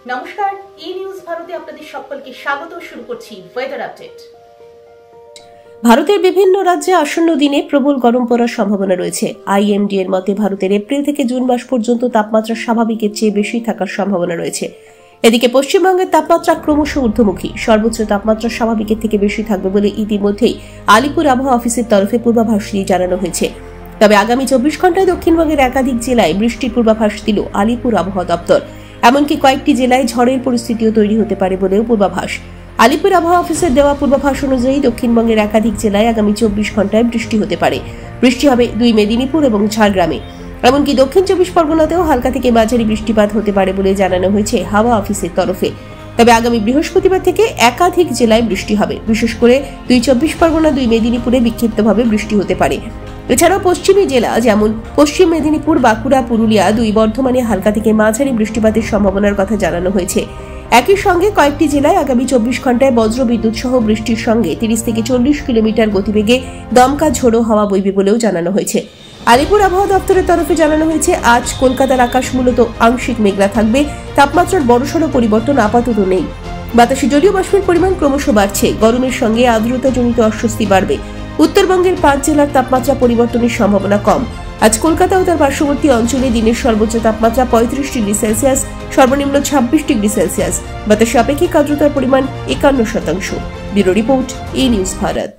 নমস্কার, ই নিউজ ভারতে আপনাদের সকলকে স্বাগত। শুরু করছি ওয়েদার আপডেট। ভারতের বিভিন্ন রাজ্যে আসন্ন দিনে প্রবল গরম পড়ার সম্ভাবনা রয়েছে। আইএমডি এর মতে ভারতের এপ্রিল থেকে জুন মাস পর্যন্ত তাপমাত্রা স্বাভাবিকের চেয়ে বেশি থাকার সম্ভাবনা রয়েছে। এদিকে পশ্চিমবঙ্গের তাপমাত্রা ক্রমশ ঊর্ধ্বমুখী। সর্বোচ্চ তাপমাত্রা স্বাভাবিকের থেকে বেশি থাকবে বলে ইতিমধ্যেই আলিপুর আবহাওয়া অফিসের তরফে পূর্বাভাস দিয়ে জানানো হয়েছে। তবে আগামী 24 ঘন্টায় দক্ষিণবঙ্গের একাধিক জেলায় বৃষ্টির পূর্বাভাস দিল আলিপুর আবহাওয়া দপ্তর। এমনকি কয়েকটি জেলায় ঝড়ের পরিস্থিতিও তৈরি হতে পারে বলেও পূর্বাভাস। আলিপুর আবহাওয়া অফিসের দেওয়া পূর্বাভাস অনুযায়ী দক্ষিণবঙ্গের একাধিক জেলায় আগামী 24 ঘন্টায় বৃষ্টি হতে পারে। বৃষ্টি হবে 2 মেদিনীপুর এবং ঝাড়গ্রামে। এমনকি দক্ষিণ 24 পরগনাতেও হালকা থেকে মাঝারি বৃষ্টিপাত হতে পারে বলে জানানো হয়েছে হাওয়া অফিসের তরফে। তবে আগামী বৃহস্পতিবার থেকে একাধিক জেলায় বৃষ্টি হবে। বিশেষ করে 2 24 পরগনা, 2 মেদিনীপুরে বিক্ষিপ্তভাবে বৃষ্টি হতে পারে। এছাড়াও পশ্চিমী জেলা যেমন পশ্চিম মেদিনীপুর, বাঁকুড়া, পুরুলিয়া, 2 বর্ধমানে হালকা থেকে মাঝারি বৃষ্টিপাতের সম্ভাবনার কথা জানানো হয়েছে। একই সঙ্গে কয়েকটি জেলায় আগামী 24 ঘন্টায় বজ্রবিদ্যুৎ সহ বৃষ্টির সঙ্গে 30 থেকে 40 কিলোমিটার গতিবেগে দমকা ঝোড়ো হাওয়া বইবে বলেও জানানো হয়েছে। আলিপুর আবহাওয়া দপ্তরের তরফে জানানো হয়েছে, আজ কলকাতার আকাশ মূলত আংশিক মেঘলা থাকবে। তাপমাত্রার বড়সড় পরিবর্তন আপাতত নেই। বাতাসে জলীয় বাষ্পের পরিমাণ ক্রমশ বাড়ছে। গরমের সঙ্গে আর্দ্রতাজনিত অস্বস্তি বাড়বে। উত্তরবঙ্গের 5 জেলার তাপমাত্রা পরিবর্তনের সম্ভাবনা কম। আজ কলকাতা ও তার পার্শ্ববর্তী অঞ্চলে দিনের সর্বোচ্চ তাপমাত্রা 35 ডিগ্রি সেলসিয়াস, সর্বনিম্ন 26 ডিগ্রি সেলসিয়াস। বাতাসে আপেক্ষিক আর্দ্রতার পরিমাণ 51%। ব্যুরো রিপোর্ট, ই নিউজ ভারত।